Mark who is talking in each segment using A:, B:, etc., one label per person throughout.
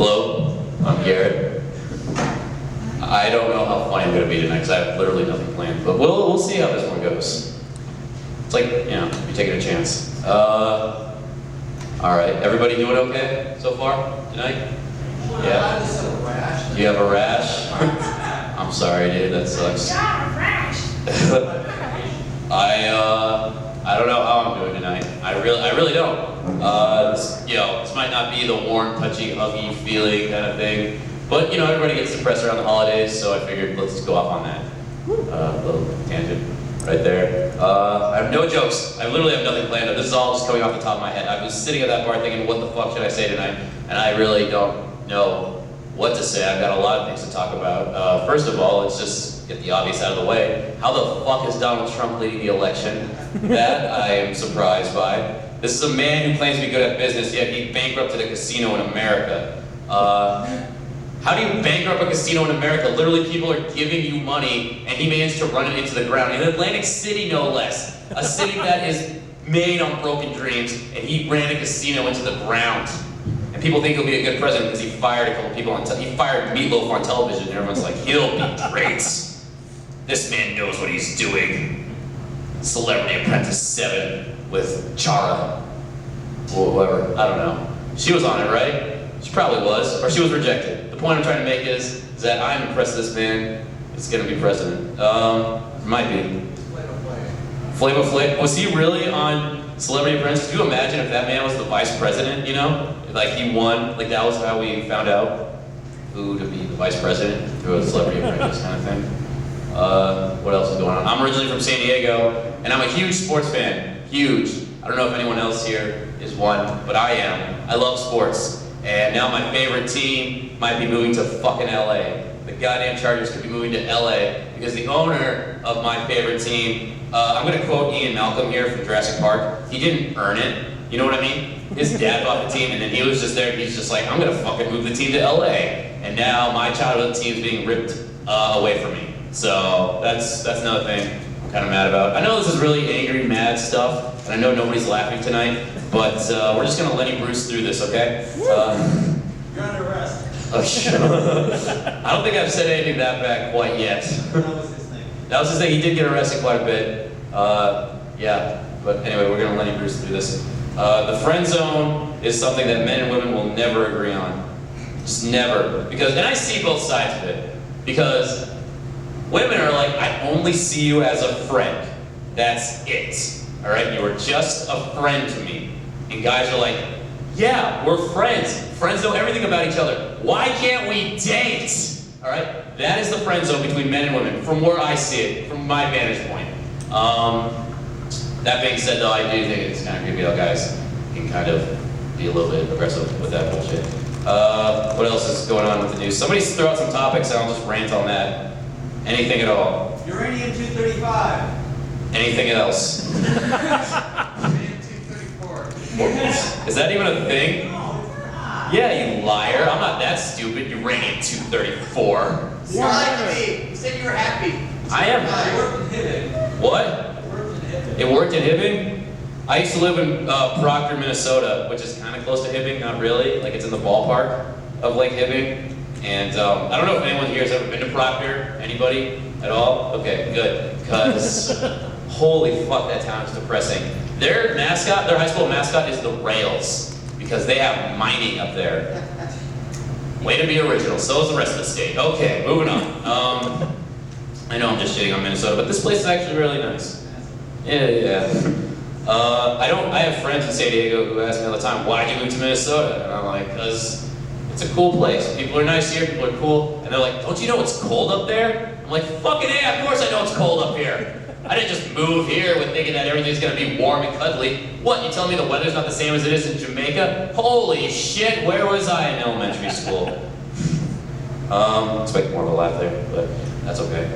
A: Hello, I'm Garrett. I don't know how funny I'm going to be tonight because I have literally nothing planned, but we'll see how this one goes. It's like, you know, you're taking a chance. All right, everybody doing okay so far tonight? Yeah. You have a rash? I'm sorry, dude. That sucks. I don't know how I'm doing tonight. I really don't. This might not be the warm, touchy, huggy feeling kind of thing, but you know, everybody gets depressed around the holidays, so I figured let's just go off on that little tangent right there. I have no jokes. I literally have nothing planned. This is all just coming off the top of my head. I was sitting at that bar thinking, what the fuck should I say tonight? And I really don't know what to say. I've got a lot of things to talk about. First of all, let's just get the obvious out of the way. How the fuck is Donald Trump leading the election? That I am surprised by. This is a man who claims to be good at business, yet he bankrupted a casino in America. How do you bankrupt a casino in America? Literally, people are giving you money, and he managed to run it into the ground. In Atlantic City, no less. A city that is made on broken dreams, and he ran a casino into the ground. And people think he'll be a good president because he fired a couple people on he fired Meatloaf on television, and everyone's like, he'll be great. This man knows what he's doing. Celebrity Apprentice 7 with Chara. Or whoever, I don't know. She was on it, right? She probably was, or she was rejected. The point I'm trying to make is that I'm impressed this man is gonna be president. Might be. Flavor Flav. Was he really on Celebrity Apprentice? Could you imagine if that man was the vice president, you know? Like he won, like that was how we found out who to be the vice president through a Celebrity Apprentice kind of thing. What else is going on? I'm originally from San Diego, and I'm a huge sports fan. Huge. I don't know if anyone else here is one, but I am. I love sports. And now my favorite team might be moving to fucking LA. The goddamn Chargers could be moving to LA because the owner of my favorite team, I'm gonna quote Ian Malcolm here from Jurassic Park, he didn't earn it, you know what I mean? His dad bought the team and then he was just there, he's just like, I'm gonna fucking move the team to LA. And now my childhood team's being ripped away from me. So that's another thing I'm kind of mad about. I know this is really angry, mad stuff, and I know nobody's laughing tonight, but we're just gonna Lenny Bruce through this, okay?
B: You're under arrest.
A: Oh, shit. I don't think I've said anything that bad quite yet.
B: That was his thing.
A: That was his thing. He did get arrested quite a bit. Yeah, but anyway, we're gonna Lenny Bruce through this. The friend zone is something that men and women will never agree on. Just never. Because, and I see both sides of it. Because women are like, I only see you as a friend. That's it. All right, you are just a friend to me. And guys are like, yeah, we're friends. Friends know everything about each other. Why can't we date? All right, that is the friend zone between men and women, from where I see it, from my vantage point. That being said, though, I do think it's kind of creepy how guys can kind of be a little bit aggressive with that bullshit. What else is going on with the news? Somebody throw out some topics, and I'll just rant on that. Anything at all?
B: Uranium 235.
A: Anything else?
B: Uranium 234.
A: Is that even a thing?
B: No, it's not.
A: Yeah, you liar. I'm not that stupid. Uranium 234.
B: You're like me. You said you were happy.
A: I am.
B: It worked in Hibbing.
A: What?
B: It worked in Hibbing.
A: It worked in Hibbing? I used to live in Proctor, Minnesota, which is kind of close to Hibbing, not really. Like it's in the ballpark of Lake Hibbing. And I don't know if anyone here has ever been to Proctor. Anybody at all? Okay, good. Because holy fuck, that town is depressing. Their mascot, their high school mascot is the Rails. Because they have mining up there. Way to be original. So is the rest of the state. Okay, moving on. I know I'm just shitting on Minnesota, but this place is actually really nice. Yeah. I have friends in San Diego who ask me all the time, why'd you move to Minnesota? And I'm like, because it's a cool place. People are nice here, people are cool. And they're like, don't you know it's cold up there? I'm like, fucking A, of course I know it's cold up here. I didn't just move here with thinking that everything's gonna be warm and cuddly. What, you telling me the weather's not the same as it is in Jamaica? Holy shit, where was I in elementary school? Expect more of a laugh there, but that's okay.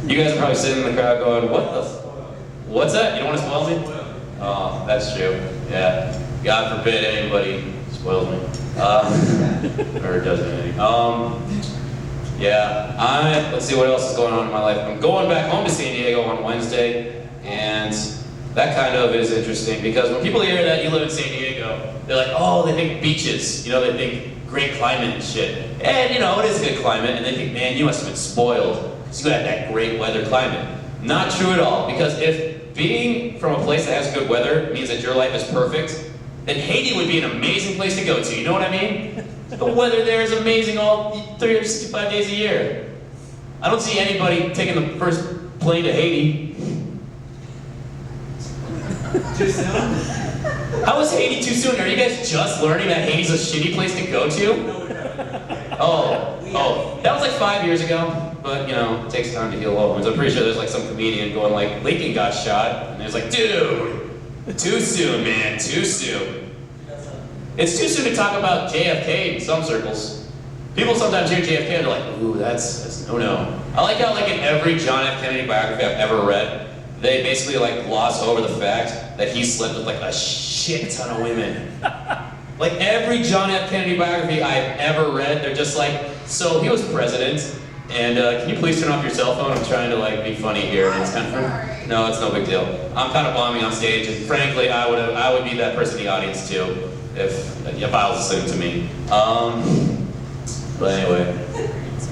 A: You guys are probably sitting in the crowd going, what the what's that? You don't want to spoil me? Oh, that's true. Yeah. God forbid anybody spoils me. Or does anything. Yeah. Let's see what else is going on in my life. I'm going back home to San Diego on Wednesday, and that kind of is interesting because when people hear that you live in San Diego, they're like, oh, they think beaches. You know, they think great climate and shit. And you know, it is a good climate, and they think, man, you must have been spoiled, because you had that great weather climate. Not true at all, because if being from a place that has good weather means that your life is perfect, then Haiti would be an amazing place to go to, you know what I mean? The weather there is amazing all 365 days a year. I don't see anybody taking the first plane to Haiti.
B: Too soon?
A: How is Haiti too soon? Are you guys just learning that Haiti's a shitty place to go to? Oh, that was like 5 years ago. But, you know, it takes time to heal all wounds. I'm pretty sure there's like some comedian going like, Lincoln got shot, and he's like, dude, too soon, man, too soon. It's too soon to talk about JFK in some circles. People sometimes hear JFK and they're like, ooh, that's no. I like how like in every John F. Kennedy biography I've ever read, they basically like gloss over the fact that he slept with like a shit ton of women. Like every John F. Kennedy biography I've ever read, they're just like, so he was president, and can you please turn off your cell phone? I'm trying to like be funny here, and it's kind of, no, it's no big deal. I'm kind of bombing on stage, and frankly, I would be that person in the audience too, if I was listening to me. But anyway,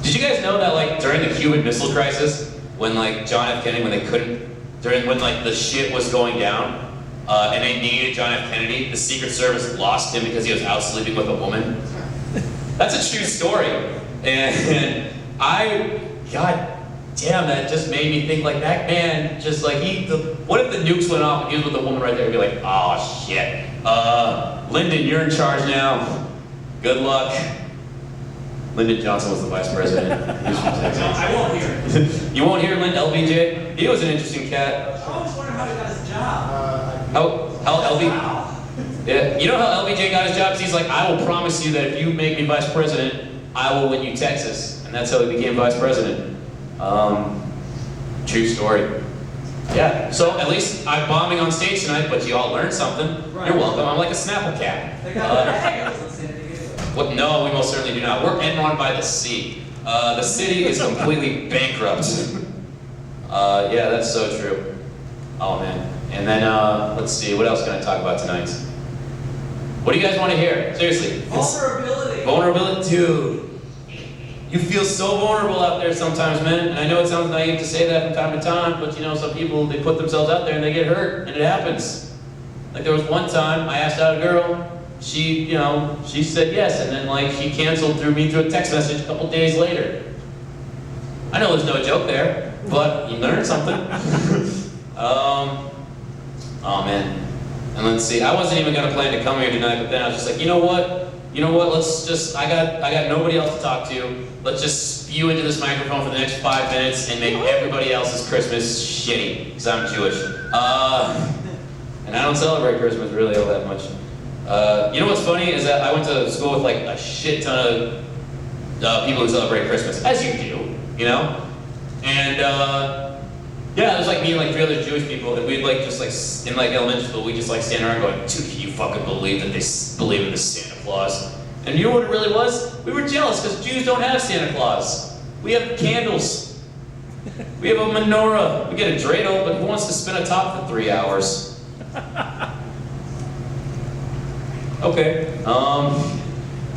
A: did you guys know that like during the Cuban Missile Crisis, when like John F. Kennedy, when they couldn't, when like the shit was going down, and they needed John F. Kennedy, the Secret Service lost him because he was out sleeping with a woman? That's a true story. And God damn, that just made me think like that man, just like what if the nukes went off and he was with a woman right there? He'd be like, oh shit, Lyndon, you're in charge now. Good luck. Lyndon Johnson was the vice president. He was from Texas.
B: I won't hear it.
A: You won't hear LBJ? He was an interesting cat.
B: I always wondered how he got his job.
A: How LB? Yeah, you know how LBJ got his job? He's like, I will promise you that if you make me vice president, I will win you Texas. And that's how he became vice president. True story. Yeah, so at least I'm bombing on stage tonight, but you all learned something. Right. You're welcome. I'm like a Snapple cat.
B: They got the hang of it.
A: What? No, we most certainly do not. We're Enron by the sea. The city is completely bankrupt. Yeah, that's so true. Oh man. And then, let's see, what else can I talk about tonight? What do you guys want to hear? Seriously.
B: Vulnerability.
A: Vulnerability? Dude. You feel so vulnerable out there sometimes, man. And I know it sounds naive to say that from time to time, but you know, some people, they put themselves out there and they get hurt, and it happens. Like there was one time, I asked out a girl, she said yes, and then like she canceled me through a text message a couple days later. I know there's no joke there, but you learned something. Oh man. And let's see, I wasn't even gonna plan to come here tonight, but then I was just like, you know what, let's just, I got nobody else to talk to. Let's just spew into this microphone for the next 5 minutes and make everybody else's Christmas shitty, because I'm Jewish. And I don't celebrate Christmas really all that much. You know what's funny is that I went to school with like a shit ton of people who celebrate Christmas, as you do, you know? And yeah, it was like me and like 3 other Jewish people, and we'd like just like, in like elementary school, we'd just like stand around going, dude, can you fucking believe that they believe in this Santa Claus? And you know what it really was? We were jealous because Jews don't have Santa Claus. We have candles. We have a menorah. We get a dreidel, but who wants to spin a top for 3 hours? Okay.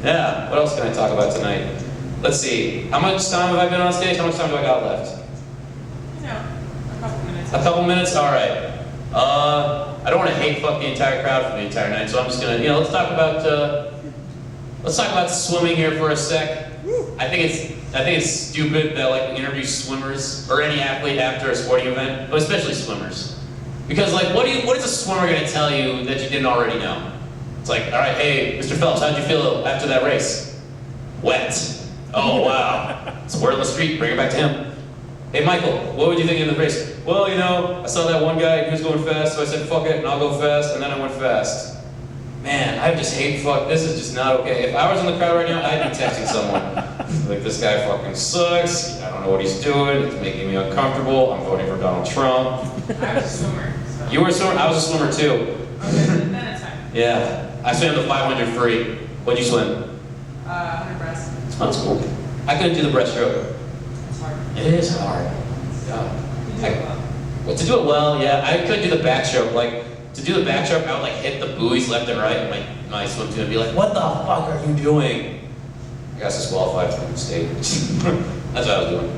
A: Yeah, what else can I talk about tonight? Let's see. How much time have I been on stage? How much time do I got left?
C: You know, a couple minutes.
A: A couple minutes? Alright. I don't want to hate fuck the entire crowd for the entire night, so I'm just gonna, let's talk about swimming here for a sec. I think it's stupid that like we interview swimmers or any athlete after a sporting event, but especially swimmers. Because like what is a swimmer gonna tell you that you didn't already know? It's like, all right, hey, Mr. Phelps, how'd you feel after that race? Wet. Oh wow. It's word on the street, bring it back to him. Hey Michael, what would you think in the race? Well, I saw that one guy, he was going fast, so I said, fuck it, and I'll go fast, and then I went fast. Man, I just hate this is just not okay. If I was in the crowd right now, I'd be texting someone. Like, this guy fucking sucks, I don't know what he's doing, it's making me uncomfortable, I'm voting for Donald Trump.
C: I was a swimmer. So.
A: You were a swimmer? I was a swimmer too.
C: Okay, then it's time.
A: Yeah, I swam the 500 free. What'd you swim?
C: 100 breast.
A: That's cool. I couldn't do the breaststroke.
C: It's hard.
A: It is hard. Yeah. To do it well, yeah. I could do the backstroke. Like, to do the backstroke, I would like hit the buoys left and right in my swim team and be like, what the fuck are you doing? I got disqualified from the state. That's what I was doing.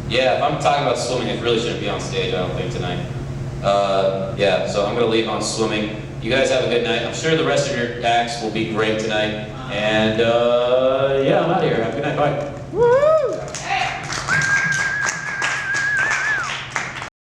A: Yeah, if I'm talking about swimming, it really shouldn't be on stage, I don't think, tonight. Yeah, so I'm going to leave on swimming. You guys have a good night. I'm sure the rest of your acts will be great tonight. And yeah, I'm out of here. Have a good night. Bye.